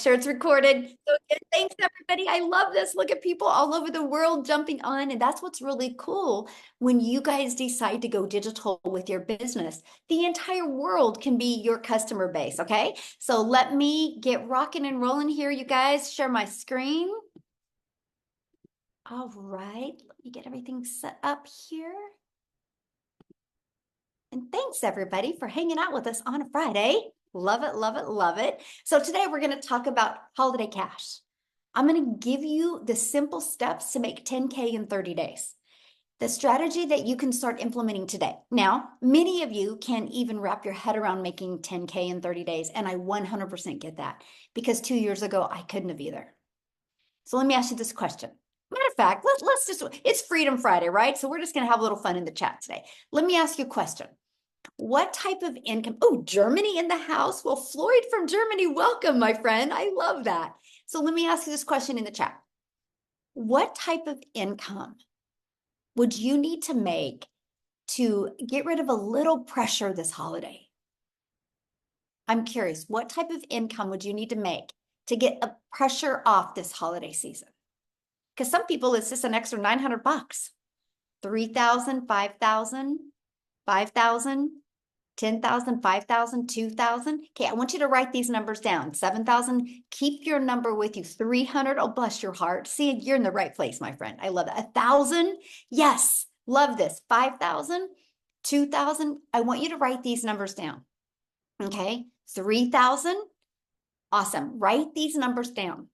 sure it's recorded. So again, thanks everybody. I love this. Look at people all over the world jumping on. And that's what's really cool when you guys decide to go digital with your business. The entire world can be your customer base. Okay. So let me get rocking and rolling here, you guys. Share my screen. All right. Let me get everything set up here. And thanks everybody for hanging out with us on a Friday. Love it, love it, love it. So today we're going to talk about holiday cash. I'm going to give you the simple steps to make 10K in 30 days. The strategy that you can start implementing today. Now, many of you can even wrap your head around making 10K in 30 days. And I 100% get that because 2 years ago, I couldn't have either. So let me ask you this question. Matter of fact, let's just, it's Freedom Friday, right? So we're just going to have a little fun in the chat today. Let me ask you a question. What type of income? Oh, Germany in the house. Well, Floyd from Germany, welcome, my friend. I love that. So let me ask you this question in the chat. What type of income would you need to make to get rid of a little pressure this holiday? I'm curious, what type of income would you need to make to get a pressure off this holiday season? Because some people, it's just an extra 900 bucks, 3,000, 5,000, 5,000. 10,000, 5,000, 2,000. Okay, I want you to write these numbers down. 7,000, keep your number with you. 300, oh, bless your heart. See, you're in the right place, my friend. I love that. 1,000, yes, love this. 5,000, 2,000, I want you to write these numbers down. Okay, 3,000, awesome. Write these numbers down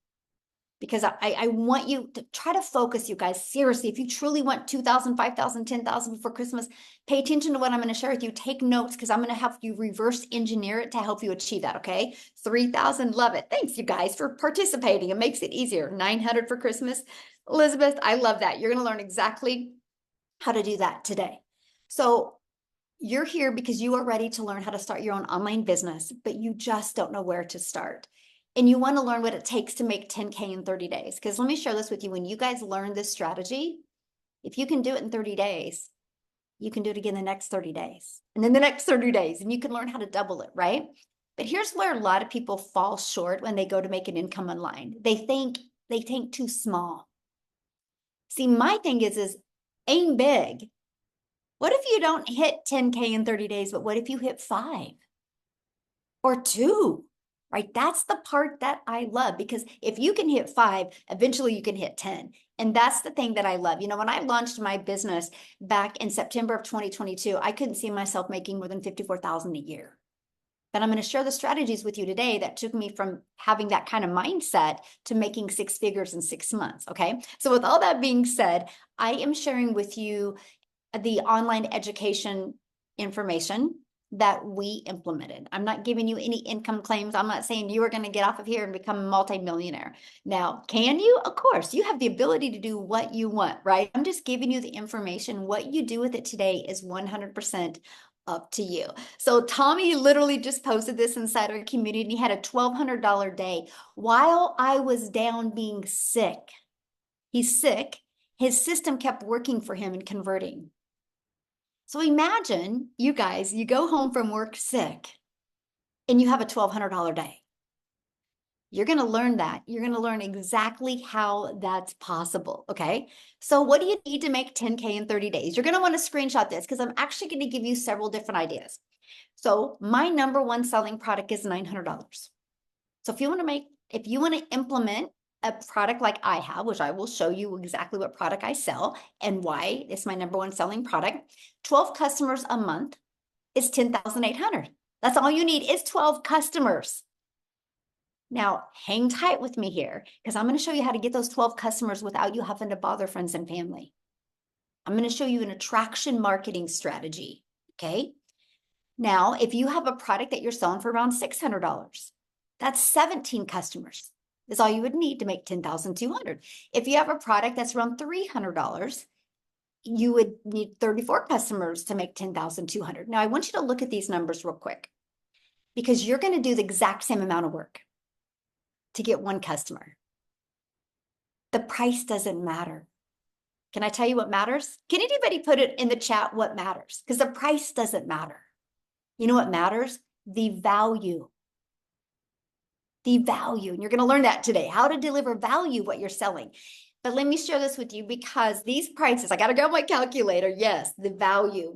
because I want you to try to focus, you guys. Seriously, if you truly want 2,000, 5,000, 10,000 before Christmas, pay attention to what I'm going to share with you. Take notes because I'm going to help you reverse engineer it to help you achieve that, okay? 3,000, love it. Thanks, you guys, for participating. It makes it easier. 900 for Christmas. Elizabeth, I love that. You're going to learn exactly how to do that today. So you're here because you are ready to learn how to start your own online business, but you just don't know where to start. And you want to learn what it takes to make 10K in 30 days. Because let me share this with you. When you guys learn this strategy, if you can do it in 30 days, you can do it again the next 30 days. And then the next 30 days, and you can learn how to double it, right? But here's where a lot of people fall short when they go to make an income online. They think too small. See, my thing is aim big. What if you don't hit 10K in 30 days, but what if you hit 5 or 2? Right? That's the part that I love because if you can hit 5, eventually you can hit 10. And that's the thing that I love. You know, when I launched my business back in September of 2022, I couldn't see myself making more than 54,000 a year. But I'm going to share the strategies with you today that took me from having that kind of mindset to making 6 figures in 6 months. Okay. So with all that being said, I am sharing with you the online education information that we implemented. I'm not giving you any income claims. I'm not saying you are going to get off of here and become a multimillionaire. Now, can you? Of course, you have the ability to do what you want, right? I'm just giving you the information. What you do with it today is 100% up to you. So Tommy literally just posted this inside our community. He had a $1,200 day while I was down being sick. He's sick. His system kept working for him and converting. So imagine you guys, you go home from work sick and you have a $1,200 day. You're going to learn that. You're going to learn exactly how that's possible. Okay. So what do you need to make 10K in 30 days? You're going to want to screenshot this because I'm actually going to give you several different ideas. So my number one selling product is $900. So if you want to implement a product like I have, which I will show you exactly what product I sell and why it's my number one selling product, 12 customers a month is 10,800. That's all you need is 12 customers. Now, hang tight with me here because I'm going to show you how to get those 12 customers without you having to bother friends and family. I'm going to show you an attraction marketing strategy. Okay. Now, if you have a product that you're selling for around $600, that's 17 customers. Is all you would need to make 10,200. If you have a product that's around $300, you would need 34 customers to make 10,200. Now, I want you to look at these numbers real quick because you're going to do the exact same amount of work to get one customer. The price doesn't matter. Can I tell you what matters? Can anybody put it in the chat what matters? Because the price doesn't matter. You know what matters? The value. the value. And you're going to learn that today, how to deliver value, what you're selling. But let me share this with you because these prices, I got to go my calculator. Yes, the value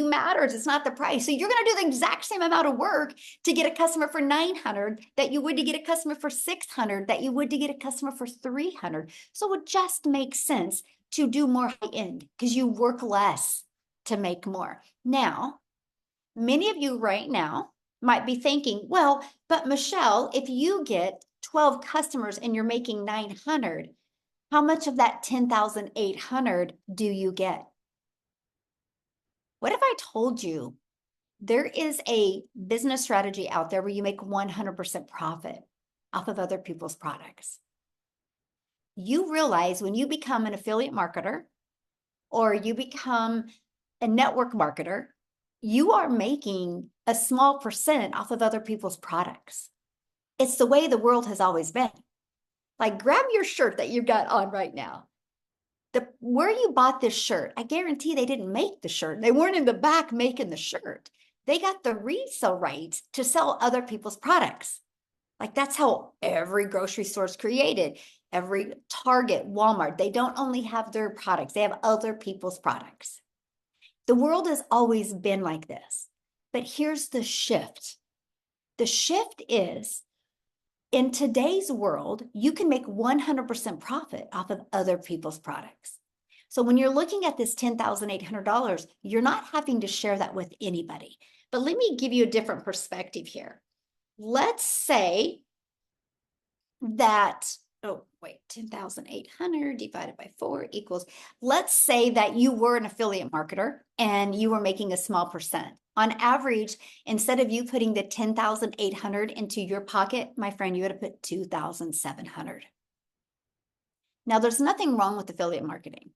matters. It's not the price. So you're going to do the exact same amount of work to get a customer for 900 that you would to get a customer for 600 that you would to get a customer for 300. So it just makes sense to do more high end because you work less to make more. Now, many of you right now might be thinking, well, but Michelle, if you get 12 customers and you're making 900, how much of that 10,800 do you get? What if I told you there is a business strategy out there where you make 100% profit off of other people's products? You realize when you become an affiliate marketer or you become a network marketer, you are making a small percent off of other people's products. It's the way the world has always been. Like, grab your shirt that you've got on right now. Where you bought this shirt, I guarantee they didn't make the shirt. They weren't in the back making the shirt. They got the resale rights to sell other people's products. Like, that's how every grocery store is created. Every Target, Walmart, they don't only have their products, they have other people's products. The world has always been like this. But here's the shift. The shift is, in today's world, you can make 100% profit off of other people's products. So when you're looking at this $10,800, you're not having to share that with anybody. But let me give you a different perspective here. Let's say that, 10,800 divided by 4 equals, let's say that you were an affiliate marketer and you were making a small percent. On average, instead of you putting the 10,800 into your pocket, my friend, you would have put 2,700. Now, there's nothing wrong with affiliate marketing.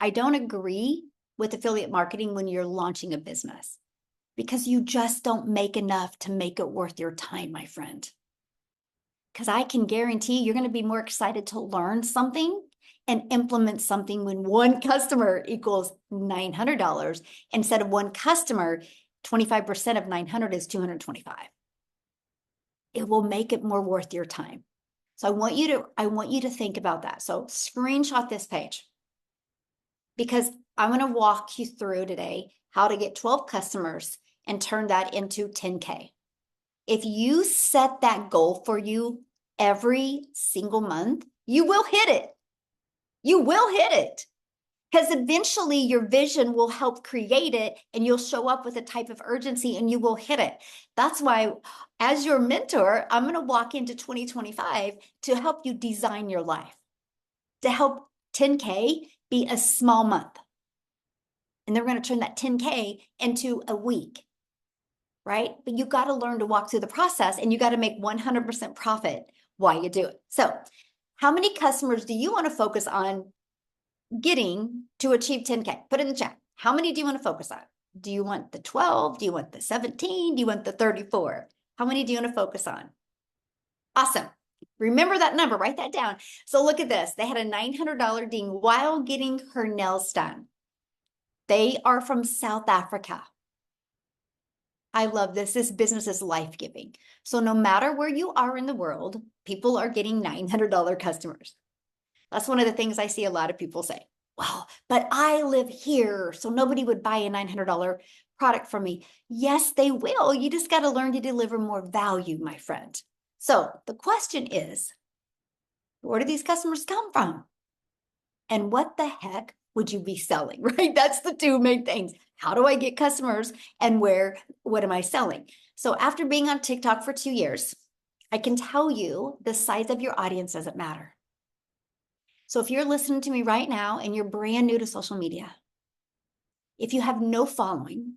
I don't agree with affiliate marketing when you're launching a business because you just don't make enough to make it worth your time, my friend. Because I can guarantee you're going to be more excited to learn something and implement something when one customer equals $900 instead of one customer, 25% of 900 is 225. It will make it more worth your time. So I want you to think about that. So screenshot this page because I'm going to walk you through today how to get 12 customers and turn that into 10K. If you set that goal for you every single month, you will hit it. You will hit it because eventually your vision will help create it and you'll show up with a type of urgency and you will hit it. That's why, as your mentor, I'm going to walk into 2025 to help you design your life, to help 10K be a small month. And they're going to turn that 10K into a week. Right? But you got to learn to walk through the process and you got to make 100% profit while you do it. So how many customers do you want to focus on getting to achieve 10K? Put it in the chat. How many do you want to focus on? Do you want the 12? Do you want the 17? Do you want the 34? How many do you want to focus on? Awesome. Remember that number, write that down. So look at this. They had a $900 ding while getting her nails done. They are from South Africa. I love this. This business is life-giving. So no matter where you are in the world, people are getting $900 customers. That's one of the things I see a lot of people say. Well, but I live here, so nobody would buy a $900 product from me. Yes, they will. You just got to learn to deliver more value, my friend. So the question is, where do these customers come from? And what the heck would you be selling, right? That's the two main things. How do I get customers and what am I selling? So after being on TikTok for 2 years, I can tell you the size of your audience doesn't matter. So if you're listening to me right now and you're brand new to social media, if you have no following,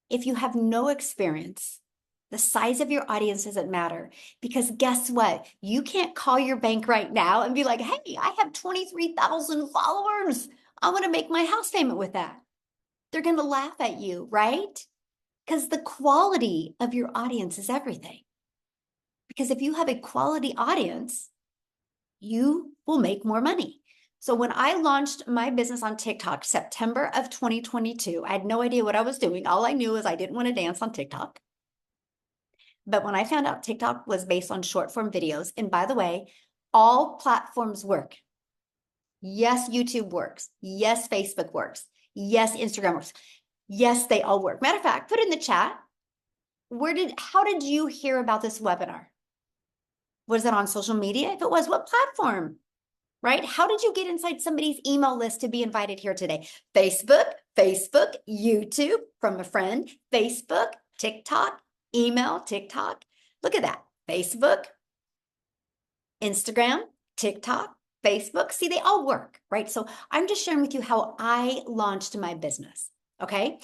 if you have no experience, the size of your audience doesn't matter because guess what? You can't call your bank right now and be like, hey, I have 23,000 followers. I want to make my house payment with that. They're going to laugh at you, right? Because the quality of your audience is everything. Because if you have a quality audience, you will make more money. So when I launched my business on TikTok, September of 2022, I had no idea what I was doing. All I knew is I didn't want to dance on TikTok. But when I found out TikTok was based on short form videos, and by the way, all platforms work. Yes, YouTube works. Yes, Facebook works. Yes, Instagram works. Yes, they all work. Matter of fact, put in the chat, how did you hear about this webinar? Was it on social media? If it was, what platform? Right? How did you get inside somebody's email list to be invited here today? Facebook, YouTube from a friend, Facebook, TikTok, email, TikTok. Look at that. Facebook, Instagram, TikTok, Facebook. See, they all work, right? So I'm just sharing with you how I launched my business, okay?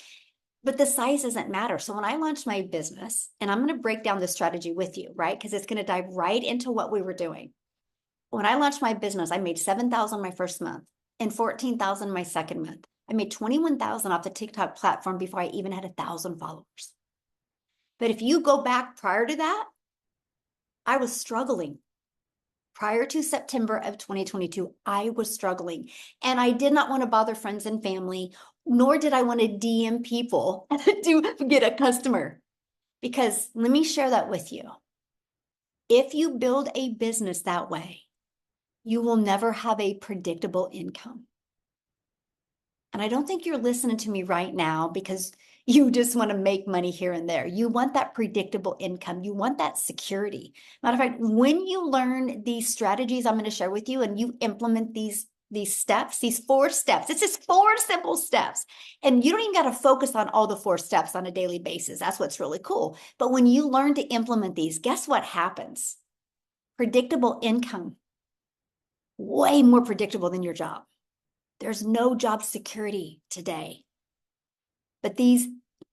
But the size doesn't matter. So when I launched my business, and I'm going to break down the strategy with you, right? Because it's going to dive right into what we were doing. When I launched my business, I made 7,000 my first month and 14,000 my second month. I made 21,000 off the TikTok platform before I even had 1,000 followers. But if you go back prior to that, I was struggling. Prior to September of 2022, I was struggling, and I did not want to bother friends and family, nor did I want to DM people to get a customer. Because let me share that with you. If you build a business that way, you will never have a predictable income. And I don't think you're listening to me right now because you just want to make money here and there. You want that predictable income. You want that security. Matter of fact, when you learn these strategies I'm going to share with you and you implement these steps, these 4 steps, it's just 4 simple steps. And you don't even got to focus on all the 4 steps on a daily basis. That's what's really cool. But when you learn to implement these, guess what happens? Predictable income. Way more predictable than your job. There's no job security today. But these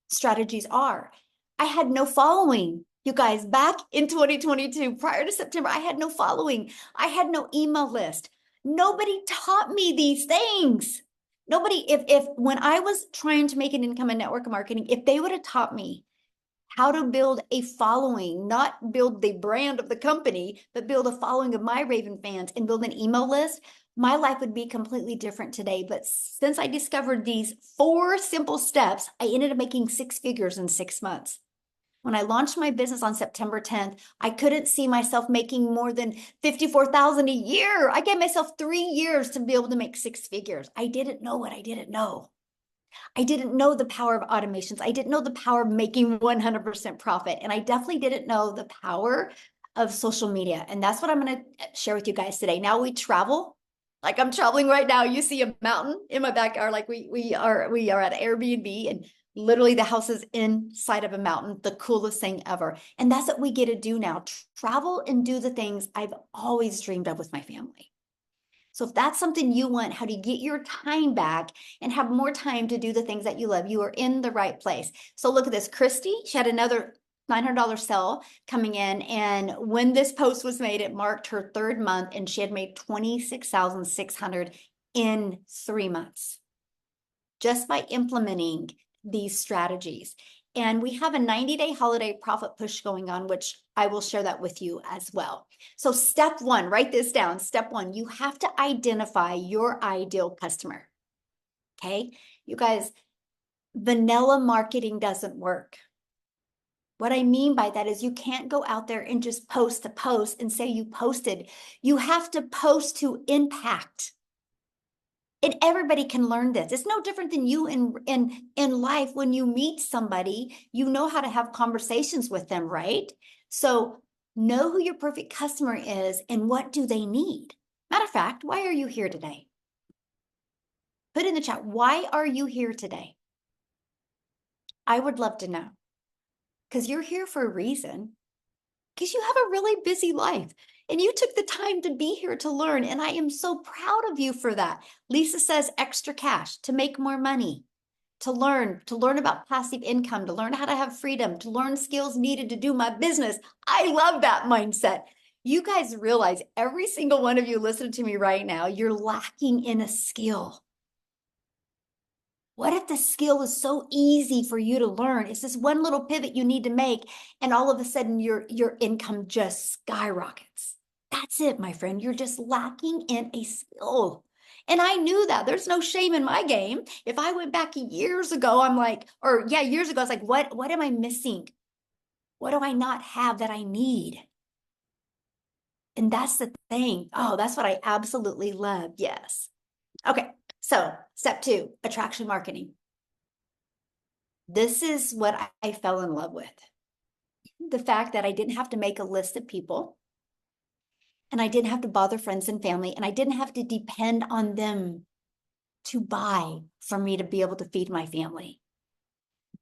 strategies are. I had no following. You guys, back in 2022, prior to September, I had no following. I had no email list. Nobody taught me these things. Nobody, if when I was trying to make an income in network marketing, if they would have taught me how to build a following, not build the brand of the company, but build a following of my Raven fans and build an email list, my life would be completely different today. But since I discovered these 4 simple steps, I ended up making 6 figures in 6 months. When I launched my business on September 10th, I couldn't see myself making more than 54,000 a year. I gave myself 3 years to be able to make 6 figures. I didn't know what I didn't know. I didn't know the power of automations. I didn't know the power of making 100% profit. And I definitely didn't know the power of social media. And that's what I'm going to share with you guys today. Now we travel. Like I'm traveling right now. You see a mountain in my backyard. Like we are at an Airbnb, and literally the house is inside of a mountain, the coolest thing ever. And that's what we get to do now. Travel and do the things I've always dreamed of with my family. So if that's something you want, how to get your time back and have more time to do the things that you love, you are in the right place. So look at this. Christy, she had another $900 sale coming in. And when this post was made, it marked her 3rd month, and she had made $26,600 in 3 months just by implementing these strategies. And we have a 90-day holiday profit push going on, which I will share that with you as well. So step 1, write this down. Step 1, you have to identify your ideal customer. Okay, you guys, vanilla marketing doesn't work. What I mean by that is you can't go out there and just post a post and say you posted. You have to post to impact. And everybody can learn this. It's no different than you in life. When you meet somebody, you know how to have conversations with them, right? So know who your perfect customer is and what do they need. Matter of fact, why are you here today? Put in the chat, why are you here today? I would love to know, because you're here for a reason, because you have a really busy life. And you took the time to be here to learn. And I am so proud of you for that. Lisa says extra cash to make more money, to learn about passive income, to learn how to have freedom, to learn skills needed to do my business. I love that mindset. You guys realize every single one of you listening to me right now, you're lacking in a skill. What if the skill is so easy for you to learn? It's this one little pivot you need to make, and all of a sudden your income just skyrockets. That's it, my friend. You're just lacking in a skill. And I knew that. There's no shame in my game. If I went back years ago, years ago, I was like, what am I missing? What do I not have that I need? And that's the thing. Oh, that's what I absolutely love. Yes. Okay. So, step 2, attraction marketing. This is what I fell in love with. The fact that I didn't have to make a list of people, and I didn't have to bother friends and family, and I didn't have to depend on them to buy for me to be able to feed my family.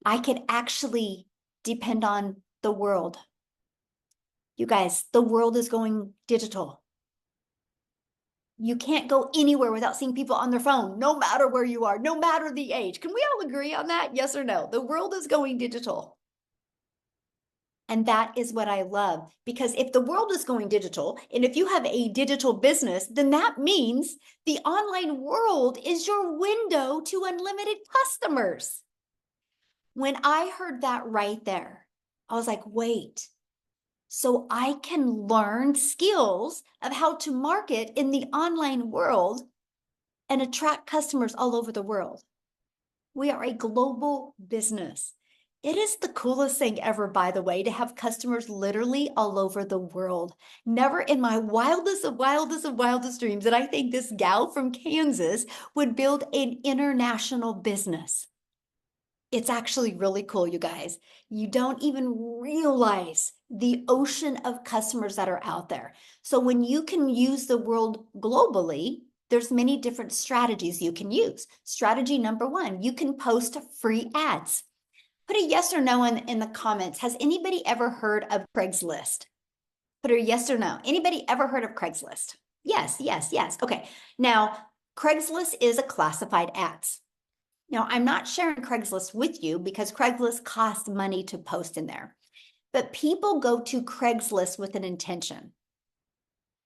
I could actually depend on the world. You guys, the world is going digital. You can't go anywhere without seeing people on their phone, no matter where you are, no matter the age. Can we all agree on that? Yes or no? The world is going digital. And that is what I love, because if the world is going digital, and if you have a digital business, then that means the online world is your window to unlimited customers. When I heard that right there, I was like, wait, so I can learn skills of how to market in the online world and attract customers all over the world. We are a global business. It is the coolest thing ever, by the way, to have customers literally all over the world. Never in my wildest of wildest of wildest dreams did I think this gal from Kansas would build an international business. It's actually really cool, you guys. You don't even realize the ocean of customers that are out there. So when you can use the world globally, there's many different strategies you can use. Strategy number 1, you can post free ads. Put a yes or no in the comments. Has anybody ever heard of Craigslist? Put a yes or no. Anybody ever heard of Craigslist? Yes, yes, yes. Okay. Now, Craigslist is a classified ads. Now, I'm not sharing Craigslist with you because Craigslist costs money to post in there, but people go to Craigslist with an intention.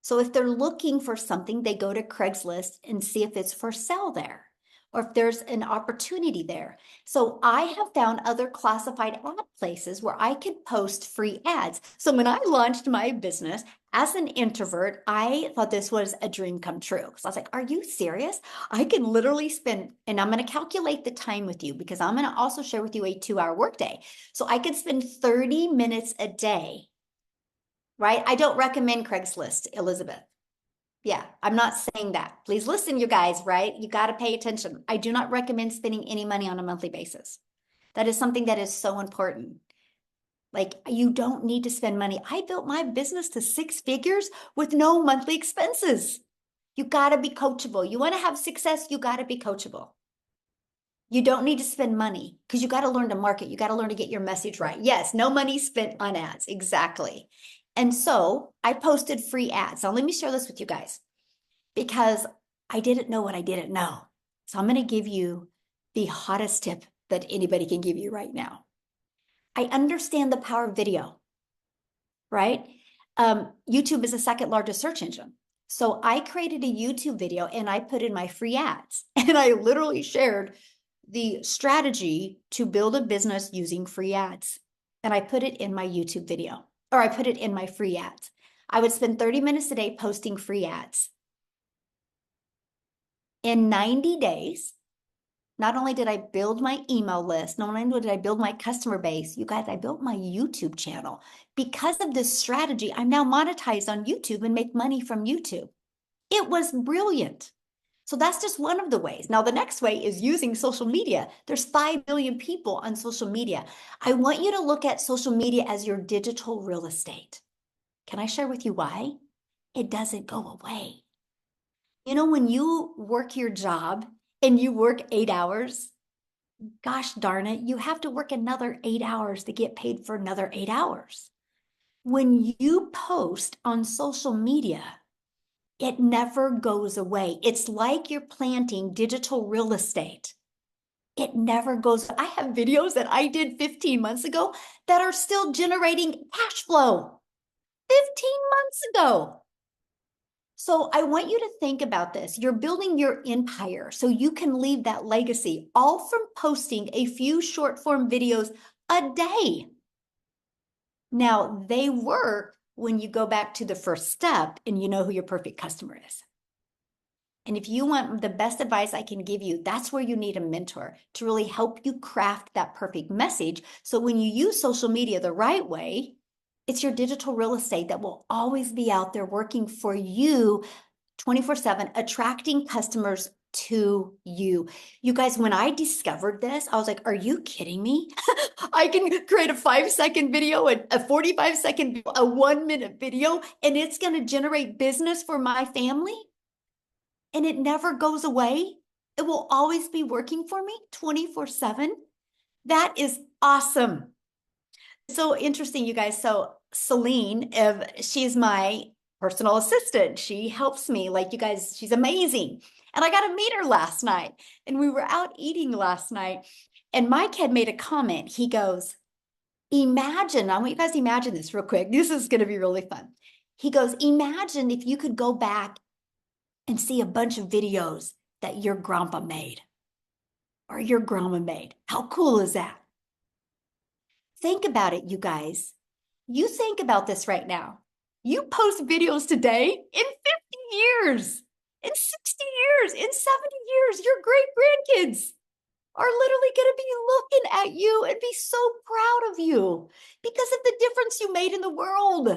So if they're looking for something, they go to Craigslist and see if it's for sale there or if there's an opportunity there. So I have found other classified ad places where I could post free ads. So when I launched my business as an introvert, I thought this was a dream come true. So I was like, are you serious? I can literally spend, and I'm going to calculate the time with you because I'm going to also share with you a 2-hour workday. So I could spend 30 minutes a day, right? I don't recommend Craigslist, Elizabeth. Yeah, I'm not saying that. Please listen, you guys, right? You got to pay attention. I do not recommend spending any money on a monthly basis. That is something that is so important. Like, you don't need to spend money. I built my business to 6 figures with no monthly expenses. You got to be coachable. You want to have success, you got to be coachable. You don't need to spend money because you got to learn to market. You got to learn to get your message right. Yes, no money spent on ads. Exactly. And so I posted free ads. Now, let me share this with you guys because I didn't know what I didn't know. So I'm going to give you the hottest tip that anybody can give you right now. I understand the power of video, right? YouTube is the second largest search engine. So I created a YouTube video and I put in my free ads and I literally shared the strategy to build a business using free ads. And I put it in my YouTube video, or I put it in my free ads. I would spend 30 minutes a day posting free ads. In 90 days, not only did I build my email list, not only did I build my customer base, you guys, I built my YouTube channel. Because of this strategy, I'm now monetized on YouTube and make money from YouTube. It was brilliant. So that's just one of the ways. Now, the next way is using social media. There's 5 billion people on social media. I want you to look at social media as your digital real estate. Can I share with you why? It doesn't go away. You know, when you work your job and you work 8 hours, gosh darn it, you have to work another 8 hours to get paid for another 8 hours. When you post on social media, it never goes away. It's like you're planting digital real estate. It never goes. I have videos that I did 15 months ago that are still generating cash flow 15 months ago. So I want you to think about this. You're building your empire so you can leave that legacy, all from posting a few short form videos a day. Now, they work when you go back to the first step and you know who your perfect customer is. And if you want the best advice I can give you, that's where you need a mentor to really help you craft that perfect message. So when you use social media the right way, it's your digital real estate that will always be out there working for you 24/7, attracting customers to you. You guys, when I discovered this, I was like, are you kidding me? I can create a 5-second video, a 45-second video, a 1-minute video, and it's going to generate business for my family. And it never goes away. It will always be working for me 24/7. That is awesome. So interesting, you guys. So Celine, she's my personal assistant. She helps me. Like, you guys, she's amazing. And I got to meet her last night. And we were out eating last night. And Mike had made a comment. He goes, imagine, I want you guys to imagine this real quick. This is going to be really fun. He goes, imagine if you could go back and see a bunch of videos that your grandpa made or your grandma made. How cool is that? Think about it, you guys. You think about this right now. You post videos today, in 50 years, in 60 years, in 70 years, your great grandkids are literally going to be looking at you and be so proud of you because of the difference you made in the world.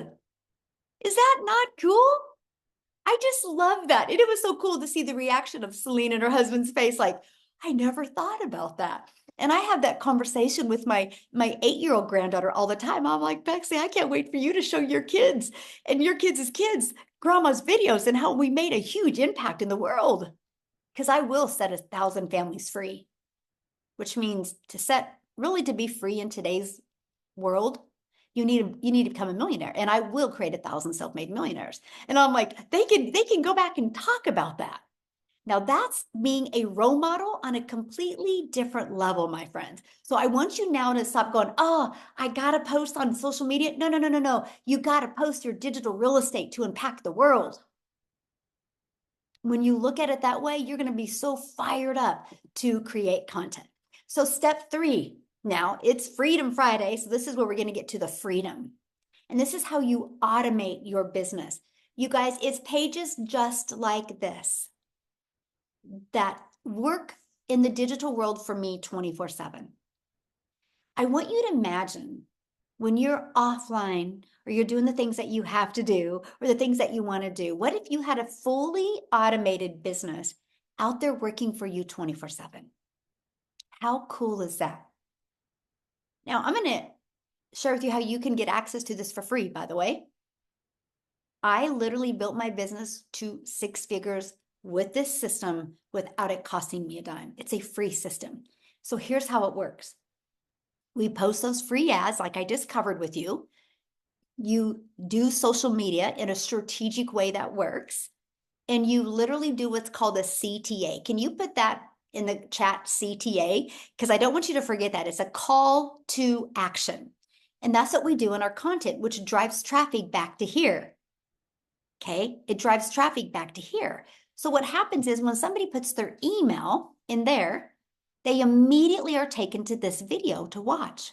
Is that not cool? I just love that. And it was so cool to see the reaction of Celine and her husband's face, like, I never thought about that. And I have that conversation with my 8-year-old granddaughter all the time. I'm like, Bexley, I can't wait for you to show your kids and your kids' kids grandma's videos and how we made a huge impact in the world. Because I will set 1,000 families free, which means to be free in today's world, you need to become a millionaire. And I will create 1,000 self-made millionaires. And I'm like, they can go back and talk about that. Now that's being a role model on a completely different level, my friends. So I want you now to stop going, oh, I got to post on social media. No. You got to post your digital real estate to impact the world. When you look at it that way, you're going to be so fired up to create content. So step 3, now it's Freedom Friday. So this is where we're going to get to the freedom. And this is how you automate your business. You guys, it's pages just like this that work in the digital world for me 24/7. I want you to imagine when you're offline or you're doing the things that you have to do or the things that you want to do. What if you had a fully automated business out there working for you 24/7? How cool is that? Now, I'm going to share with you how you can get access to this for free, by the way. I literally built my business to 6 figures with this system without it costing me a dime. It's a free system. So here's how it works. We post those free ads like I just covered with you. You do social media in a strategic way that works. And you literally do what's called a CTA. Can you put that in the chat, CTA? Because I don't want you to forget that. It's a call to action. And that's what we do in our content, which drives traffic back to here. Okay, it drives traffic back to here. So what happens is when somebody puts their email in there, they immediately are taken to this video to watch.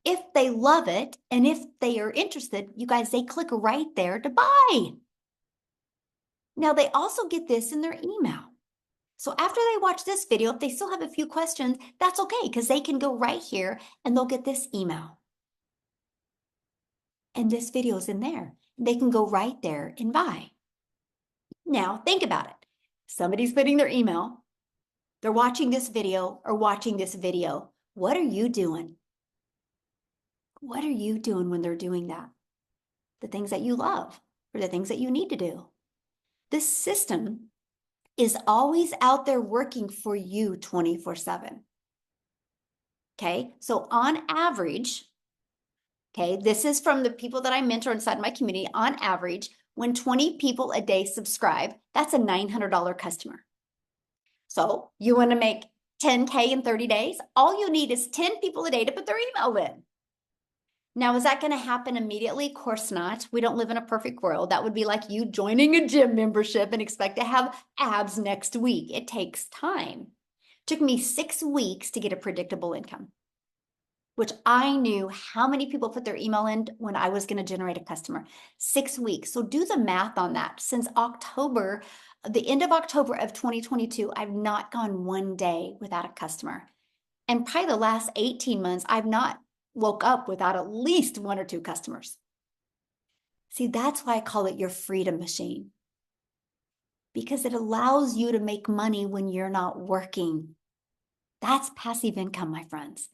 If they love it and if they are interested, you guys, they click right there to buy. Now they also get this in their email. So after they watch this video, if they still have a few questions, that's okay because they can go right here and they'll get this email. And this video is in there. They can go right there and buy. Now, think about it. Somebody's putting their email. They're watching this video or watching this video. What are you doing? What are you doing when they're doing that? The things that you love or the things that you need to do. This system is always out there working for you 24/7. Okay, so on average, okay, this is from the people that I mentor inside my community. On average, when 20 people a day subscribe, that's a $900 customer. So you want to make 10K in 30 days? All you need is 10 people a day to put their email in. Now, is that going to happen immediately? Of course not. We don't live in a perfect world. That would be like you joining a gym membership and expect to have abs next week. It takes time. It took me 6 weeks to get a predictable income. which I knew how many people put their email in when I was going to generate a customer. 6 weeks. So do the math on that. Since October, the end of October of 2022, I've not gone one day without a customer. And probably the last 18 months, I've not woke up without at least 1 or 2 customers. See, that's why I call it your freedom machine, because it allows you to make money when you're not working. That's passive income, my friends.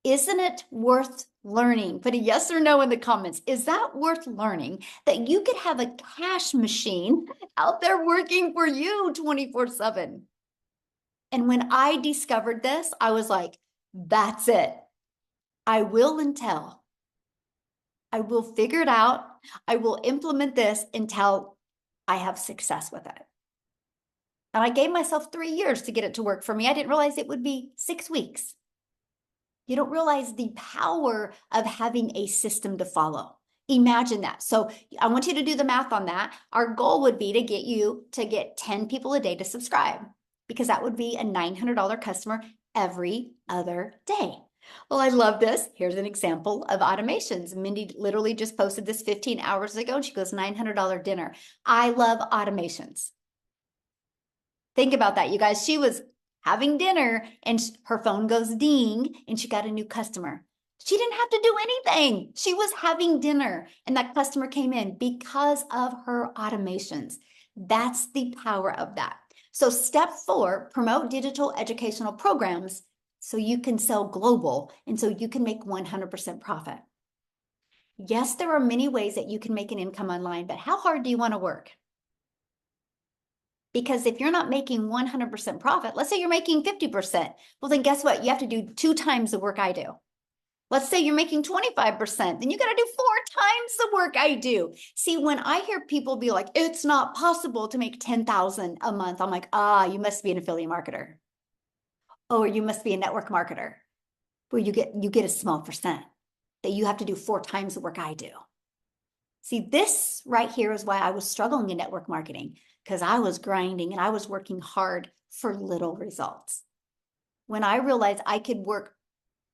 Isn't it worth learning? Put a yes or no in the comments. Is that worth learning that you could have a cash machine out there working for you 24/7? And when I discovered this, I was like, that's it. I will and tell. I will figure it out. I will implement this until I have success with it. And I gave myself 3 years to get it to work for me. I didn't realize it would be 6 weeks. You don't realize the power of having a system to follow. Imagine that. So I want you to do the math on that. Our goal would be to get you to get 10 people a day to subscribe, because that would be a $900 customer every other day. Well, I love this. Here's an example of automations. Mindy literally just posted this 15 hours ago, and she goes, $900 dinner. I love automations. Think about that, you guys. She was having dinner and her phone goes ding and she got a new customer. She didn't have to do anything. She was having dinner and that customer came in because of her automations. That's the power of that. So step 4, promote digital educational programs so you can sell global and so you can make 100% profit. Yes, there are many ways that you can make an income online, but how hard do you want to work? Because if you're not making 100% profit, let's say you're making 50%, well, then guess what? You have to do 2 times the work I do. Let's say you're making 25%, then you got to do 4 times the work I do. See, when I hear people be like, it's not possible to make 10,000 a month, I'm like, you must be an affiliate marketer. Or you must be a network marketer where you get a small percent that you have to do 4 times the work I do. See, this right here is why I was struggling in network marketing, because I was grinding and I was working hard for little results. When I realized I could work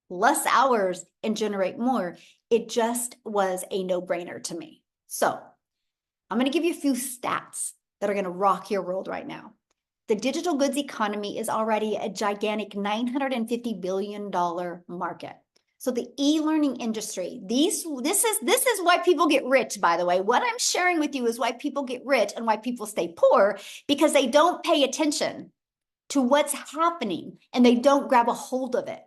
less hours and generate more, it just was a no-brainer to me. So I'm going to give you a few stats that are going to rock your world right now. The digital goods economy is already a gigantic $950 billion market. So the e-learning industry, this is why people get rich, by the way. What I'm sharing with you is why people get rich and why people stay poor, because they don't pay attention to what's happening and they don't grab a hold of it.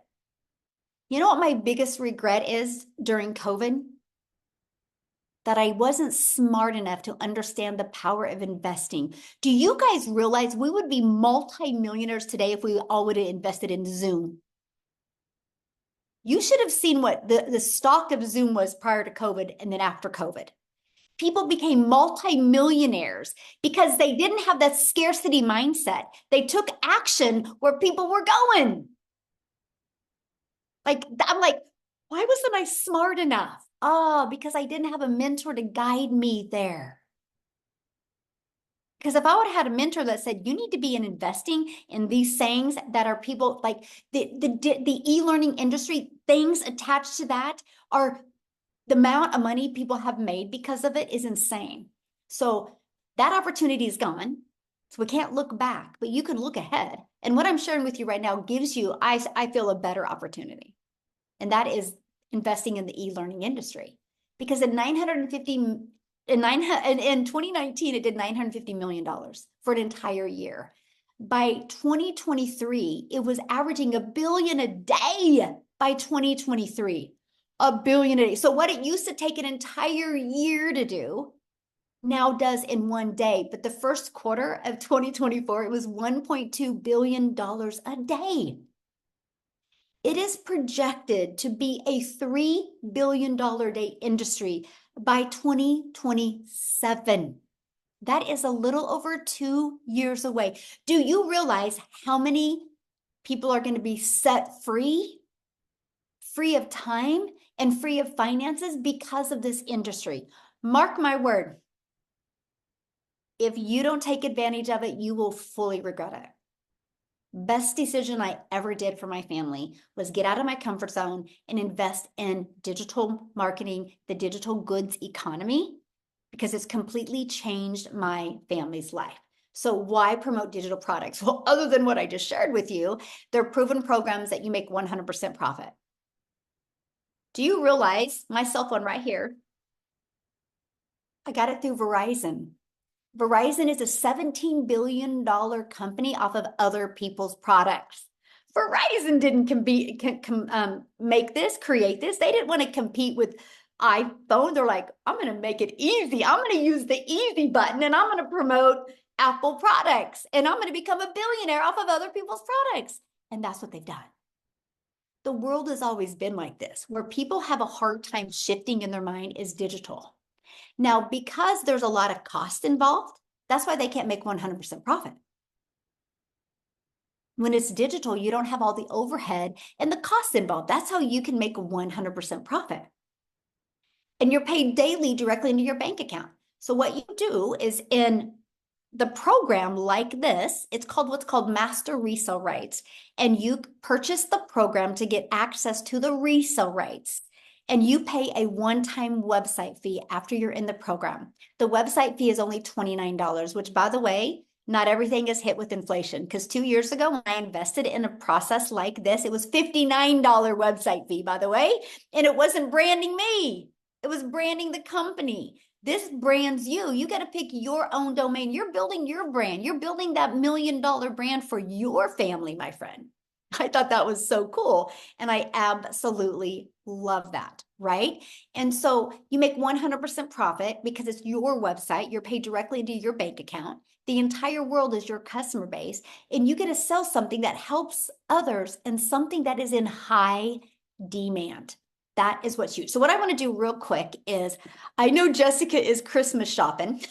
You know what my biggest regret is during COVID? That I wasn't smart enough to understand the power of investing. Do you guys realize we would be multi-millionaires today if we all would have invested in Zoom? You should have seen what the stock of Zoom was prior to COVID and then after COVID. People became multi-millionaires because they didn't have that scarcity mindset. They took action where people were going. I'm like, why wasn't I smart enough? Because I didn't have a mentor to guide me there. Because if I would have had a mentor that said, you need to be in investing in these sayings that are people like the e-learning industry, things attached to that are the amount of money people have made because of it is insane. So that opportunity is gone. So we can't look back, but you can look ahead. And what I'm sharing with you right now gives you, I feel, a better opportunity. And that is investing in the e-learning industry. Because in 2019, it did $950 million for an entire year. By 2023, it was averaging $1 billion a day by 2023. $1 billion a day. So what it used to take an entire year to do now does in one day. But the first quarter of 2024, it was $1.2 billion a day. It is projected to be a $3 billion day industry by 2027. That is a little over 2 years away. Do you realize how many people are going to be set free of time and free of finances because of this industry? Mark my word, if you don't take advantage of it, you will fully regret it. Best decision I ever did for my family was get out of my comfort zone and invest in digital marketing, the digital goods economy, because it's completely changed my family's life. So why promote digital products? Well, other than what I just shared with you, they're proven programs that you make 100% profit. Do you realize my cell phone right here? I got it through Verizon. Verizon is a $17 billion company off of other people's products. Verizon didn't make this, create this. They didn't want to compete with iPhone. They're like, I'm going to make it easy. I'm going to use the easy button and I'm going to promote Apple products and I'm going to become a billionaire off of other people's products. And that's what they've done. The world has always been like this. Where people have a hard time shifting in their mind is digital. Now, because there's a lot of cost involved, that's why they can't make 100% profit. When it's digital, you don't have all the overhead and the costs involved. That's how you can make 100% profit. And you're paid daily directly into your bank account. So what you do is in the program like this, it's called what's called master resale rights. And you purchase the program to get access to the resale rights. And you pay a one-time website fee after you're in the program. The website fee is only $29, which, by the way, not everything is hit with inflation. Because 2 years ago, when I invested in a process like this, it was $59 website fee, by the way. And it wasn't branding me. It was branding the company. This brands you. You got to pick your own domain. You're building your brand. You're building that $1 million brand for your family, my friend. I thought that was so cool. And I absolutely love that, right? And so you make 100% profit because it's your website. You're paid directly into your bank account. The entire world is your customer base. And you get to sell something that helps others and something that is in high demand. That is what's huge. So what I want to do real quick is, I know Jessica is Christmas shopping.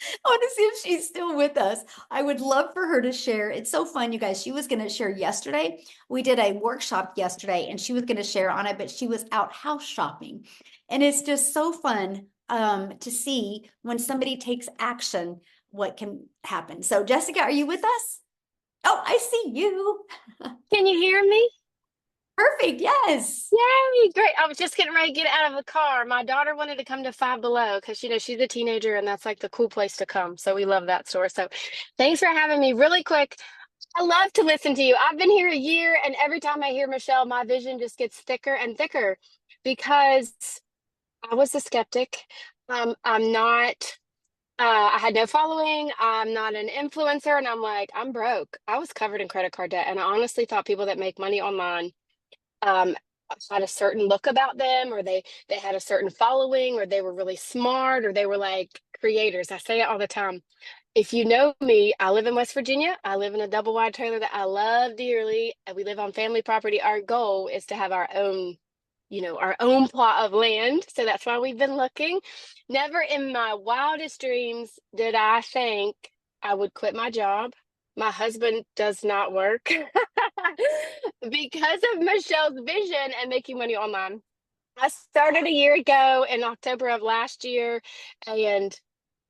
I want to see if she's still with us. I would love for her to share. It's so fun, you guys. She was going to share yesterday. We did a workshop yesterday and she was going to share on it, but she was out house shopping. And it's just so fun to see when somebody takes action, what can happen. So Jessica, are you with us? Oh, I see you. Can you hear me? Perfect. Yes. Yay, great. I was just getting ready to get out of the car. My daughter wanted to come to Five Below because, she's a teenager and that's like the cool place to come. So we love that store. So thanks for having me. Really quick, I love to listen to you. I've been here a year and every time I hear Michelle, my vision just gets thicker and thicker because I was a skeptic. I'm not, I had no following. I'm not an influencer. And I'm like, I'm broke. I was covered in credit card debt. And I honestly thought people that make money online um, had a certain look about them, or they had a certain following, or they were really smart, or they were like creators. I say it all the time. If you know me, I live in West Virginia. I live in a double wide trailer that I love dearly, and we live on family property. Our goal is to have our own, our own plot of land. So that's why we've been looking. Never in my wildest dreams did I think I would quit my job. My husband does not work because of Michelle's vision and making money online. I started a year ago in October of last year, and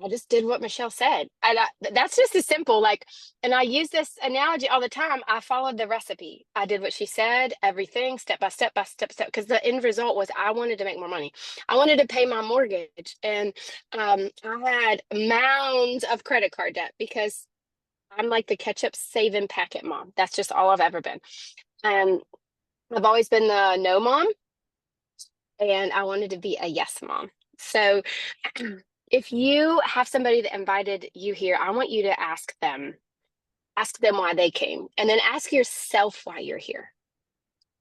I just did what Michelle said. And that's just as simple. Like, and I use this analogy all the time. I followed the recipe. I did what she said, everything step by step by step, step. Because the end result was I wanted to make more money. I wanted to pay my mortgage, and I had mounds of credit card debt because I'm like the ketchup saving packet mom. That's just all I've ever been. And I've always been the no mom, and I wanted to be a yes mom. So if you have somebody that invited you here, I want you to ask them why they came, and then ask yourself why you're here.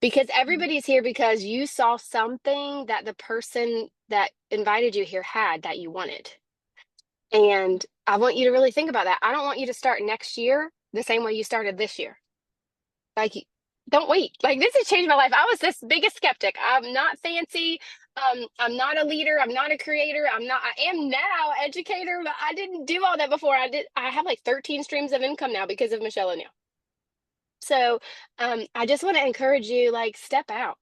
Because everybody's here because you saw something that the person that invited you here had that you wanted. And I want you to really think about that. I don't want you to start next year the same way you started this year. Like, don't wait. Like, this has changed my life. I was this biggest skeptic. I'm not fancy. I'm not a leader. I'm not a creator. I am now educator, but I didn't do all that before. I have like 13 streams of income now because of Michelle O'Neill. So I just want to encourage you, like, step out.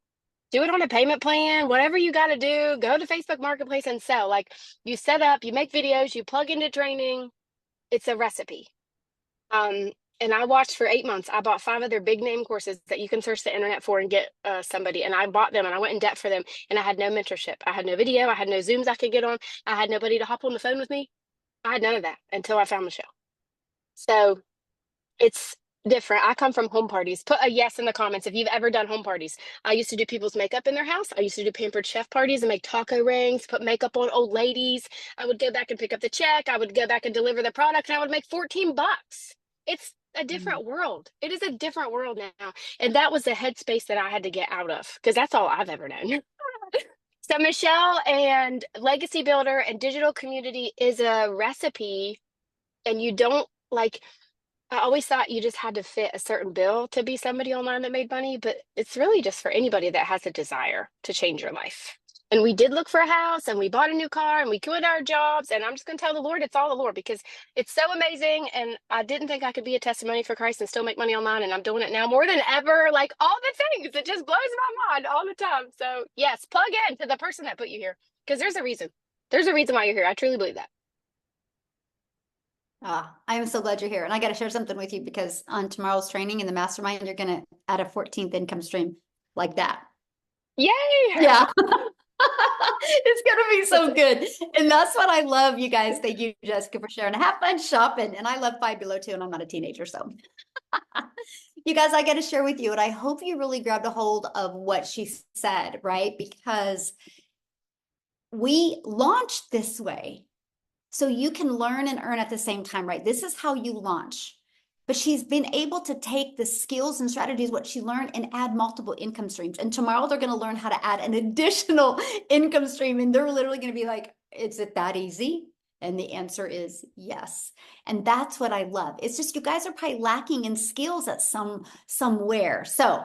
Do it on a payment plan, whatever you got to do. Go to Facebook Marketplace and sell. Like, you set up, you make videos, you plug into training. It's a recipe. Um, And I watched for 8 months. I bought 5 other big name courses that you can search the internet for and get somebody. And I bought them and I went in debt for them. And I had no mentorship. I had no video. I had no Zooms I could get on. I had nobody to hop on the phone with me. I had none of that until I found Michelle. So it's different. I come from home parties. Put a yes in the comments if you've ever done home parties. I used to do people's makeup in their house. I used to do pampered chef parties and make taco rings, put makeup on old ladies. I would go back and pick up the check. I would go back and deliver the product and I would make 14 bucks. It's a different world. It is a different world now. And that was the headspace that I had to get out of because that's all I've ever known. So Michelle and Legacy Builder and digital community is a recipe, and you don't like I always thought you just had to fit a certain bill to be somebody online that made money, but it's really just for anybody that has a desire to change your life. And we did look for a house and we bought a new car and we quit our jobs. And I'm just going to tell the Lord it's all the Lord because it's so amazing. And I didn't think I could be a testimony for Christ and still make money online. And I'm doing it now more than ever. Like all the things, it just blows my mind all the time. So, yes, plug in to the person that put you here because there's a reason. There's a reason why you're here. I truly believe that. Ah, I am so glad you're here. And I got to share something with you because on tomorrow's training in the mastermind, you're going to add a 14th income stream like that. Yay! Yeah. It's going to be so good. And that's what I love, you guys. Thank you, Jessica, for sharing. Have fun shopping. And I love Five Below too, and I'm not a teenager. So, you guys, I got to share with you. And I hope you really grabbed a hold of what she said, right? Because we launched this way so you can learn and earn at the same time, right? This is how you launch. But she's been able to take the skills and strategies, what she learned, and add multiple income streams. And tomorrow they're going to learn how to add an additional income stream. And they're literally going to be like, is it that easy? And the answer is yes. And that's what I love. It's just you guys are probably lacking in skills at somewhere. So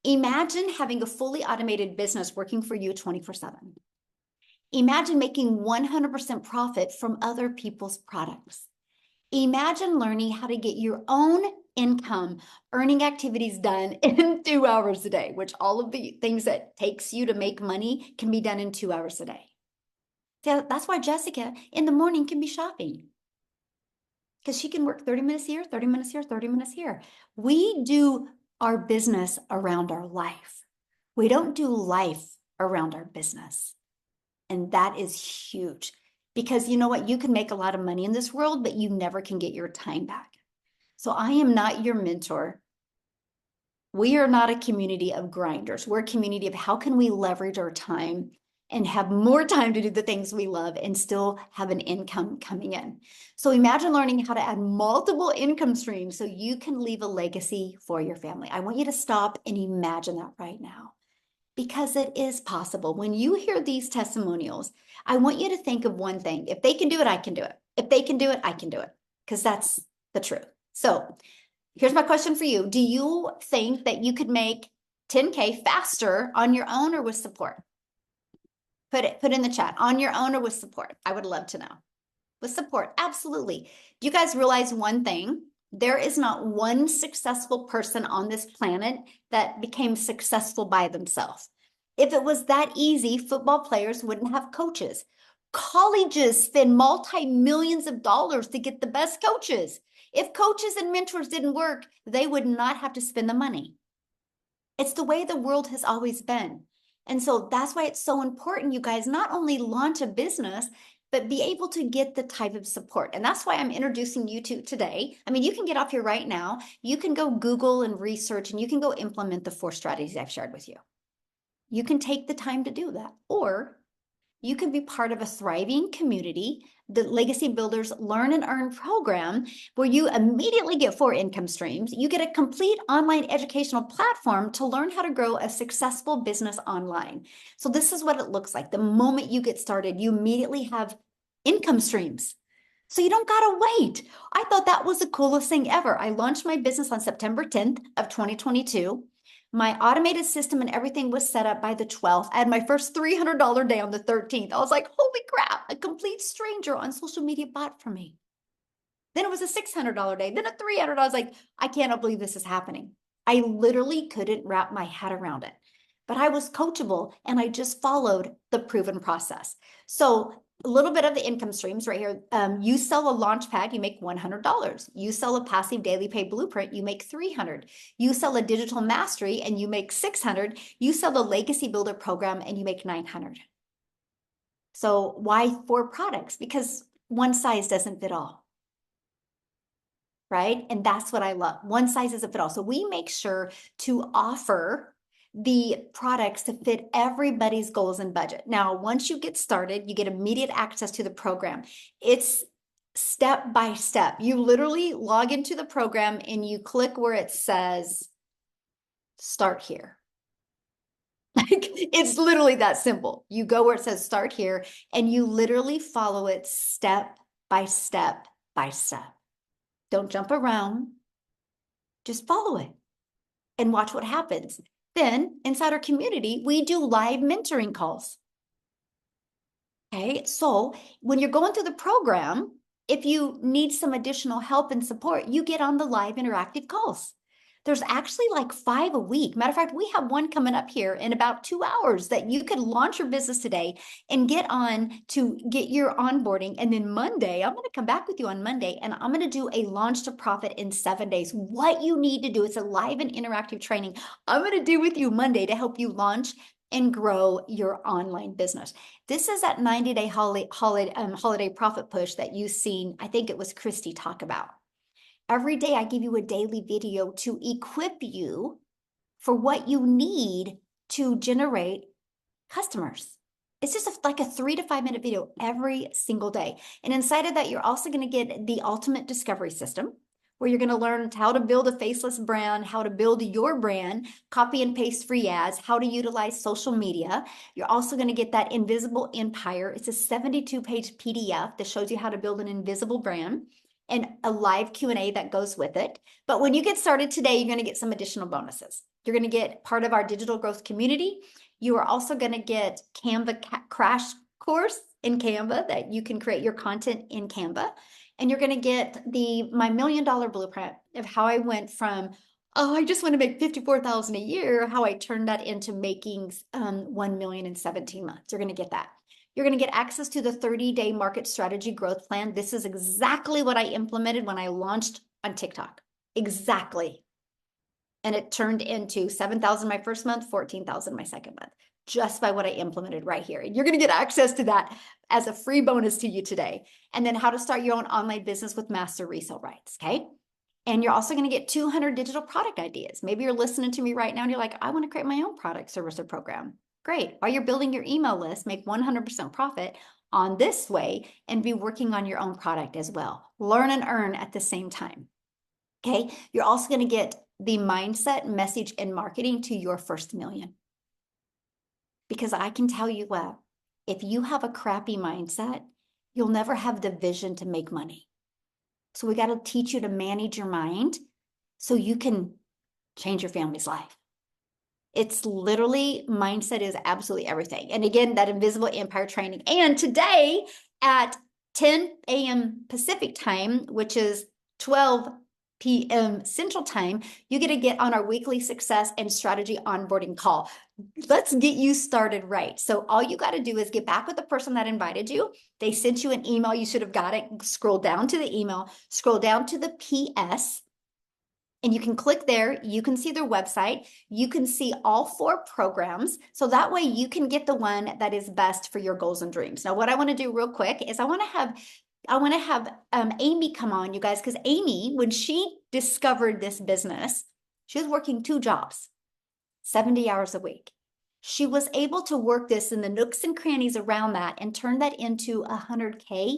imagine having a fully automated business working for you 24/7. Imagine making 100% profit from other people's products. Imagine learning how to get your own income earning activities done in 2 hours a day, which all of the things that takes you to make money can be done in 2 hours a day. So that's why Jessica in the morning can be shopping because she can work 30 minutes here, 30 minutes here, 30 minutes here. We do our business around our life. We don't do life around our business. And that is huge because you know what? You can make a lot of money in this world, but you never can get your time back. So I am not your mentor. We are not a community of grinders. We're a community of how can we leverage our time and have more time to do the things we love and still have an income coming in. So imagine learning how to add multiple income streams so you can leave a legacy for your family. I want you to stop and imagine that right now. Because it is possible. When you hear these testimonials, I want you to think of one thing. If they can do it, I can do it. If they can do it, I can do it. Because that's the truth. So here's my question for you. Do you think that you could make 10K faster on your own or with support? Put in the chat, on your own or with support. I would love to know. With support, absolutely. Do you guys realize one thing? There is not one successful person on this planet that became successful by themselves. If it was that easy, football players wouldn't have coaches. Colleges spend multi-millions of dollars to get the best coaches. If coaches and mentors didn't work, they would not have to spend the money. It's the way the world has always been. And so that's why it's so important, you guys, not only launch a business, but be able to get the type of support. And that's why I'm introducing you to today. I mean, you can get off here right now. You can go Google and research, and you can go implement the 4 strategies I've shared with you. You can take the time to do that, or you can be part of a thriving community, the Legacy Builders Learn and Earn program, where you immediately get 4 income streams. You get a complete online educational platform to learn how to grow a successful business online. So this is what it looks like. The moment you get started, you immediately have income streams. So you don't gotta wait. I thought that was the coolest thing ever. I launched my business on September 10th of 2022. My automated system and everything was set up by the 12th. I had my first $300 day on the 13th. I was like, holy crap, a complete stranger on social media bought for me. Then it was a $600 day, then a $300. I was like, I cannot believe this is happening. I literally couldn't wrap my head around it. But I was coachable and I just followed the proven process. So a little bit of the income streams right here. You sell a launch pad, you make $100. You sell a passive daily pay blueprint, you make 300. You sell a digital mastery and you make 600. You sell the legacy builder program and you make 900. So why 4 products? Because one size doesn't fit all. Right? And that's what I love. One size doesn't fit all. So we make sure to offer the products to fit everybody's goals and budget. Now, once you get started, you get immediate access to the program. It's step by step. You literally log into the program and you click where it says start here. Like it's literally that simple. You go where it says start here and you literally follow it step by step by step. Don't jump around. Just follow it and watch what happens. Then inside our community, we do live mentoring calls. Okay, so when you're going through the program, if you need some additional help and support, you get on the live interactive calls. There's actually like 5 a week. Matter of fact, we have one coming up here in about 2 hours that you could launch your business today and get on to get your onboarding. And then Monday, I'm going to come back with you on Monday and I'm going to do a launch to profit in 7 days. What you need to do, it's a live and interactive training I'm going to do with you Monday to help you launch and grow your online business. This is that 90-day holiday profit push that you've seen. I think it was Christy talk about. Every day I give you a daily video to equip you for what you need to generate customers. It's just like a 3 to 5 minute video every single day. And inside of that, you're also going to get the ultimate discovery system where you're going to learn how to build a faceless brand, how to build your brand, copy and paste free ads, how to utilize social media. You're also going to get that invisible empire. It's a 72-page PDF that shows you how to build an invisible brand and a live Q&A that goes with it. But when you get started today, you're going to get some additional bonuses. You're going to get part of our digital growth community. You are also going to get Canva crash course in Canva that you can create your content in Canva. And you're going to get my $1 million blueprint of how I went from, oh, I just want to make $54,000 a year, how I turned that into making 1 million in 17 months. You're going to get that. You're going to get access to the 30-day market strategy growth plan. This is exactly what I implemented when I launched on TikTok. Exactly. And it turned into 7,000 my first month, 14,000 my second month, just by what I implemented right here. And you're going to get access to that as a free bonus to you today. And then how to start your own online business with master resale rights. Okay. And you're also going to get 200 digital product ideas. Maybe you're listening to me right now and you're like, I want to create my own product, service, or program. Great. While you're building your email list, make 100% profit on this way and be working on your own product as well. Learn and earn at the same time. Okay. You're also going to get the mindset, message, and marketing to your first million. Because I can tell you what, if you have a crappy mindset, you'll never have the vision to make money. So we got to teach you to manage your mind so you can change your family's life. It's literally, mindset is absolutely everything. And again, that invisible empire training. And today at 10 a.m. Pacific time, which is 12 p.m. Central time, you get to get on our weekly success and strategy onboarding call. Let's get you started right. So all you got to do is get back with the person that invited you. They sent you an email. You should have got it. Scroll down to the email, scroll down to the PS. And you can click there, you can see their website, you can see all 4 programs. So that way you can get the one that is best for your goals and dreams. Now, what I want to do real quick is I want to have Amy come on, you guys, because Amy, when she discovered this business, she was working 2 jobs, 70 hours a week. She was able to work this in the nooks and crannies around that and turn that into 100K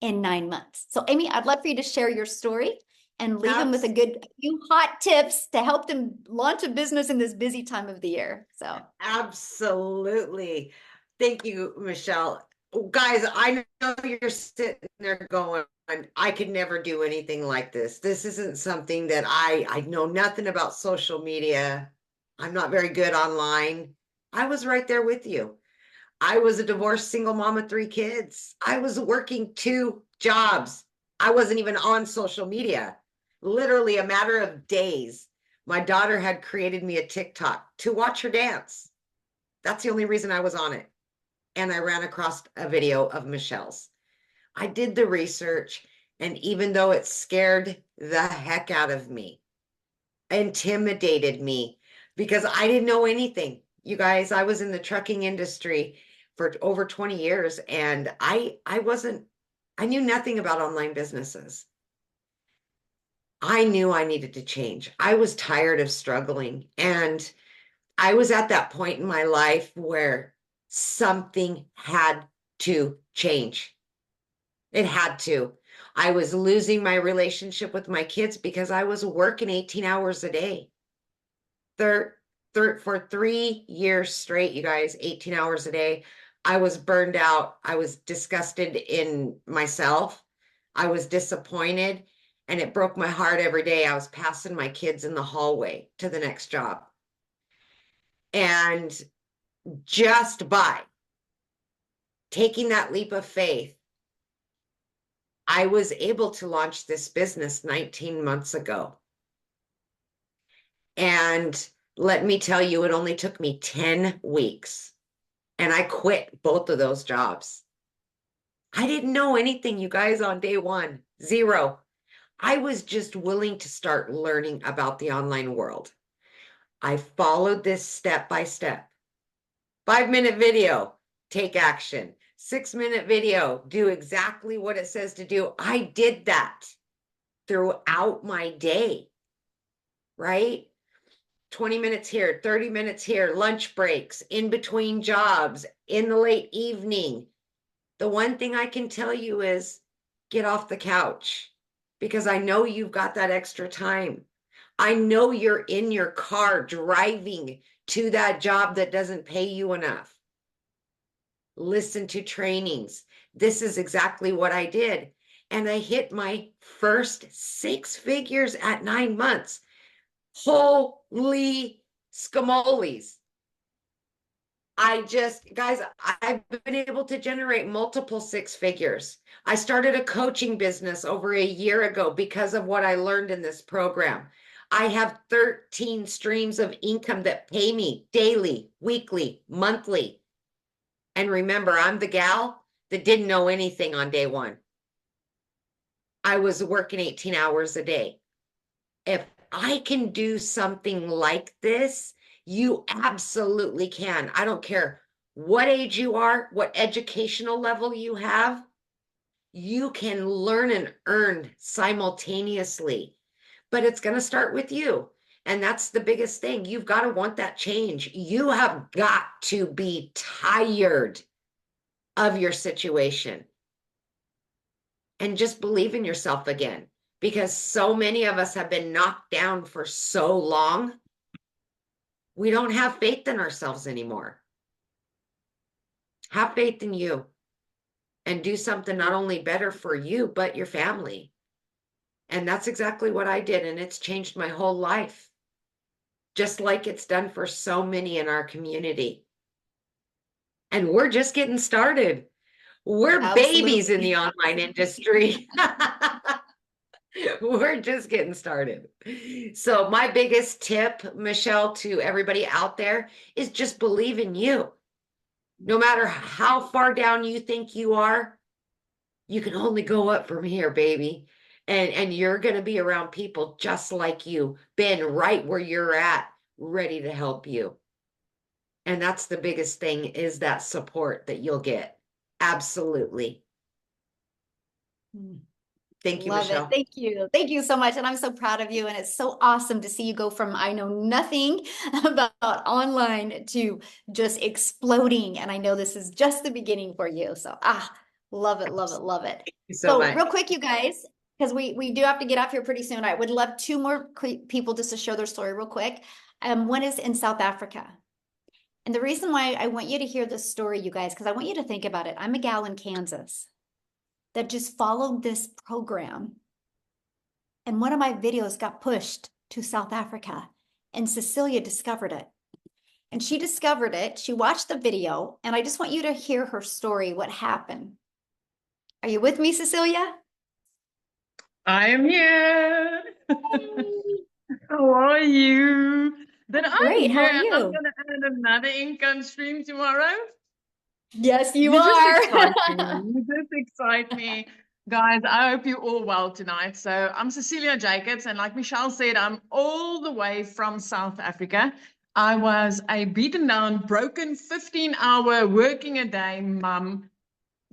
in 9 months. So Amy, I'd love for you to share your story and leave them with a few hot tips to help them launch a business in this busy time of the year. So absolutely. Thank you, Michelle. Guys, I know you're sitting there going, I could never do anything like this. This isn't something that I know nothing about social media. I'm not very good online. I was right there with you. I was a divorced single mom of 3 kids. I was working 2 jobs. I wasn't even on social media. Literally a matter of days, my daughter had created me a TikTok to watch her dance. That's the only reason I was on it. and I ran across a video of Michelle's. I did the research, and even though it scared the heck out of me, intimidated me, because I didn't know anything. You guys, I was in the trucking industry for over 20 years, and I knew nothing about online businesses. I knew I needed to change. I was tired of struggling, and I was at that point in my life where something had to change. It had to. I was losing my relationship with my kids because I was working 18 hours a day. For 3 years straight, you guys, 18 hours a day. I was burned out. I was disgusted in myself. I was disappointed, and it broke my heart every day. I was passing my kids in the hallway to the next job. And just by taking that leap of faith, I was able to launch this business 19 months ago. And let me tell you, it only took me 10 weeks. And I quit both of those jobs. I didn't know anything, you guys, on day one. Zero. I was just willing to start learning about the online world. I followed this step by step. 5-minute video, take action. 6-minute video, do exactly what it says to do. I did that throughout my day, right? 20 minutes here, 30 minutes here, lunch breaks, in between jobs, in the late evening. The one thing I can tell you is get off the couch, because I know you've got that extra time. I know you're in your car driving to that job that doesn't pay you enough. Listen to trainings. This is exactly what I did. And I hit my first 6 figures at 9 months. Holy scamoles. Guys, I've been able to generate multiple 6 figures. I started a coaching business over a year ago because of what I learned in this program. I have 13 streams of income that pay me daily, weekly, monthly. And remember, I'm the gal that didn't know anything on day one. I was working 18 hours a day. If I can do something like this, you absolutely can. I don't care what age you are, what educational level you have, you can learn and earn simultaneously. But it's going to start with you. And that's the biggest thing. You've got to want that change. You have got to be tired of your situation and just believe in yourself again, because so many of us have been knocked down for so long. We don't have faith in ourselves anymore. Have faith in you and do something not only better for you, but your family. And that's exactly what I did. And it's changed my whole life, just like it's done for so many in our community. And we're just getting started. We're babies in the online industry. We're just getting started. So my biggest tip, Michelle, to everybody out there is just believe in you. No matter how far down you think you are, you can only go up from here, baby. And you're going to be around people just like you, been right where you're at, ready to help you. And that's the biggest thing, is that support that you'll get. Absolutely. Thank you, Love Michelle. it. Thank you. Thank you so much. And I'm so proud of you. And it's so awesome to see you go from I know nothing about online to just exploding. And I know this is just the beginning for you. So love it, love it, love it. Thank you so much. Real quick, you guys, because we do have to get off here pretty soon. I would love 2 more people just to share their story real quick. One is in South Africa. And the reason why I want you to hear this story, you guys, because I want you to think about it. I'm a gal in Kansas that just followed this program. And one of my videos got pushed to South Africa, and Cecilia discovered it. And she discovered it. She watched the video, and I just want you to hear her story, what happened. Are you with me, Cecilia? I am here. How are you? Then I'm Great. here How are and you? I'm going to add another income stream tomorrow. Yes, you You just are. excite me. You just excite me. Guys, I hope you're all well tonight. So I'm Cecilia Jacobs, and like Michelle said, I'm all the way from South Africa. I was a beaten down, broken 15-hour working a day mum,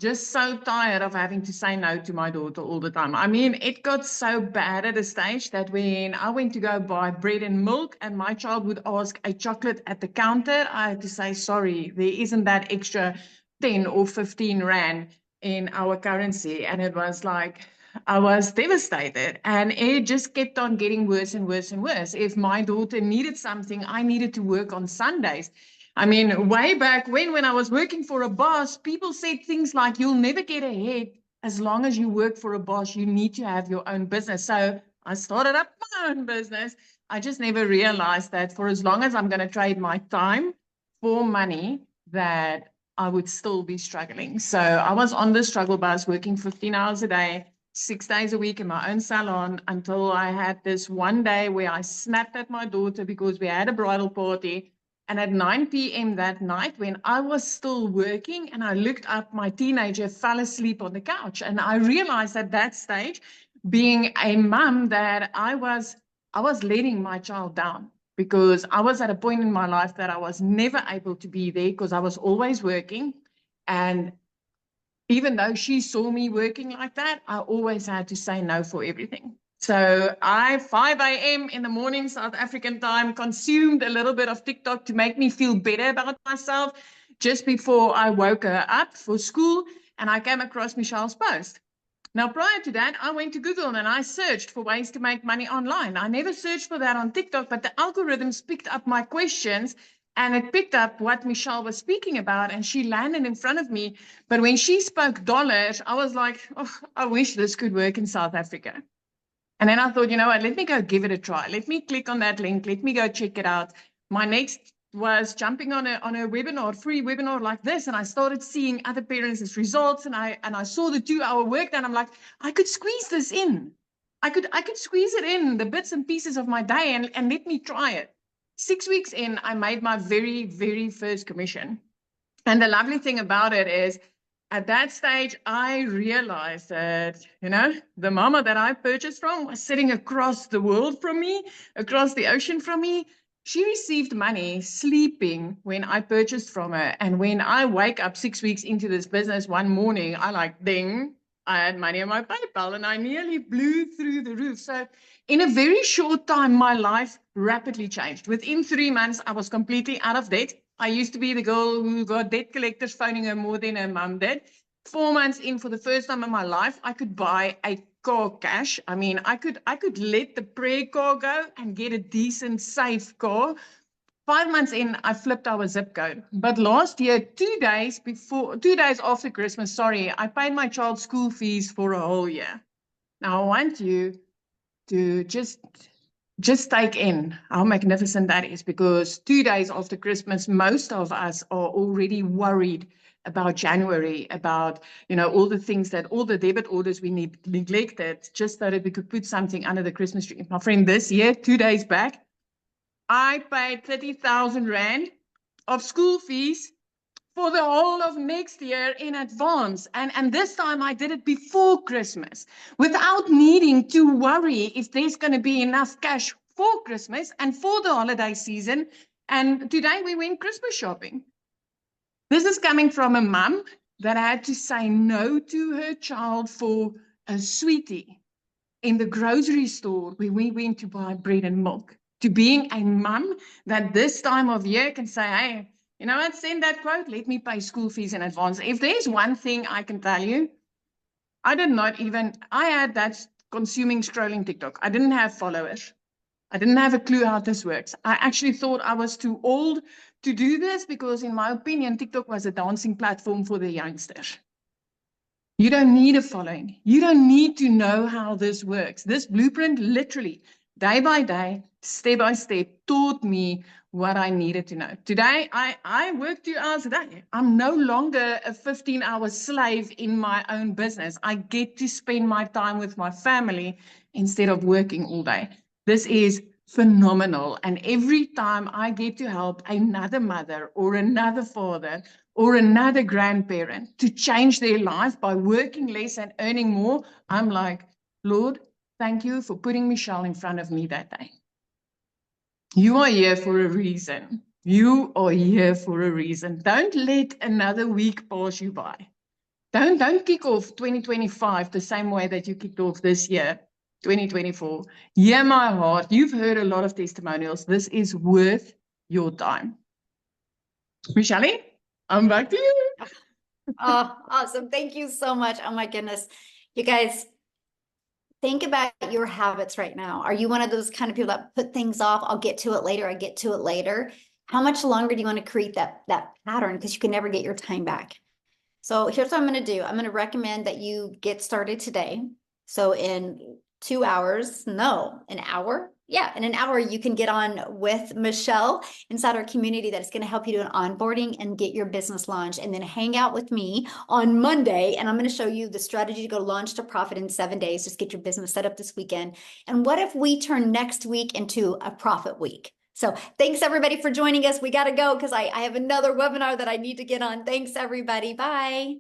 just so tired of having to say no to my daughter all the time. I mean, it got so bad at a stage that when I went to go buy bread and milk and my child would ask a chocolate at the counter, I had to say, sorry, there isn't that extra 10 or 15 rand in our currency. And it was like, I was devastated, and it just kept on getting worse and worse and worse. If my daughter needed something, I needed to work on Sundays. I mean, way back when I was working for a boss, people said things like, you'll never get ahead as long as you work for a boss. You need to have your own business. So I started up my own business. I just never realized that for as long as I'm going to trade my time for money, that I would still be struggling. So I was on the struggle bus working 15 hours a day, 6 days a week in my own salon, until I had this one day where I snapped at my daughter because we had a bridal party. And at 9 p.m. that night, when I was still working and I looked up, my teenager fell asleep on the couch. And I realized at that stage, being a mom, that I was letting my child down, because I was at a point in my life that I was never able to be there because I was always working. And even though she saw me working like that, I always had to say no for everything. So I, 5 a.m. in the morning, South African time, consumed a little bit of TikTok to make me feel better about myself just before I woke her up for school. And I came across Michelle's post. Now, prior to that, I went to Google and I searched for ways to make money online. I never searched for that on TikTok, but the algorithms picked up my questions and it picked up what Michelle was speaking about, and she landed in front of me. But when she spoke dollars, I was like, oh, I wish this could work in South Africa. And then I thought, you know what, let me go give it a try. Let me click on that link. Let me go check it out. My next was jumping on a webinar, free webinar like this, and I started seeing other parents' results, and I saw the 2-hour work done. I'm like, I could squeeze this in. I could squeeze it in, the bits and pieces of my day, and let me try it. 6 weeks in, I made my very, very first commission. And the lovely thing about it is, at that stage, I realized that, you know, the mama that I purchased from was sitting across the world from me, across the ocean from me. She received money sleeping when I purchased from her. And when I wake up 6 weeks into this business one morning, I like, ding, I had money on my PayPal and I nearly blew through the roof. So in a very short time, my life rapidly changed. Within 3 months, I was completely out of debt. I used to be the girl who got debt collectors phoning her more than her mum did. 4 months in, for the first time in my life, I could buy a car cash. I mean, I could let the prayer car go and get a decent, safe car. 5 months in, I flipped our zip code. But last year, 2 days after Christmas, sorry, I paid my child's school fees for a whole year. Now I want you to just take in how magnificent that is, because 2 days after Christmas, most of us are already worried about January, about, you know, all the things that, all the debit orders we neglected just so that we could put something under the Christmas tree. My friend, this year, 2 days back, I paid 30,000 Rand of school fees for the whole of next year in advance. And this time I did it before Christmas without needing to worry if there's going to be enough cash for Christmas and for the holiday season. And today we went Christmas shopping. This is coming from a mum that had to say no to her child for a sweetie in the grocery store where we went to buy bread and milk, to being a mum that this time of year can say, hey, you know what, send that quote, let me pay school fees in advance. If there's one thing I can tell you, I had that consuming scrolling TikTok. I didn't have followers. I didn't have a clue how this works. I actually thought I was too old to do this because, in my opinion, TikTok was a dancing platform for the youngsters. You don't need a following. You don't need to know how this works. This blueprint literally, day by day, step by step, taught me what I needed to know. Today, I work 2 hours a day. I'm no longer a 15-hour slave in my own business. I get to spend my time with my family instead of working all day. This is phenomenal. And every time I get to help another mother or another father or another grandparent to change their life by working less and earning more, I'm like, Lord, thank you for putting Michelle in front of me that day. You are here for a reason. You are here for a reason. Don't let another week pass you by. Don't kick off 2025 the same way that you kicked off this year, 2024. Hear my heart. You've heard a lot of testimonials. This is worth your time. Michelle, I'm back to you. Oh, awesome. Thank you so much. Oh my goodness. You guys, think about your habits right now. Are you one of those kind of people that put things off? I'll get to it later. I get to it later. How much longer do you want to create that pattern? Because you can never get your time back. So here's what I'm going to do. I'm going to recommend that you get started today. So in 2 hours, no, an hour. Yeah, in an hour, you can get on with Michelle inside our community that is going to help you do an onboarding and get your business launched, and then hang out with me on Monday. And I'm going to show you the strategy to go launch to profit in 7 days. Just get your business set up this weekend. And what if we turn next week into a profit week? So thanks everybody for joining us. We got to go because I have another webinar that I need to get on. Thanks everybody. Bye.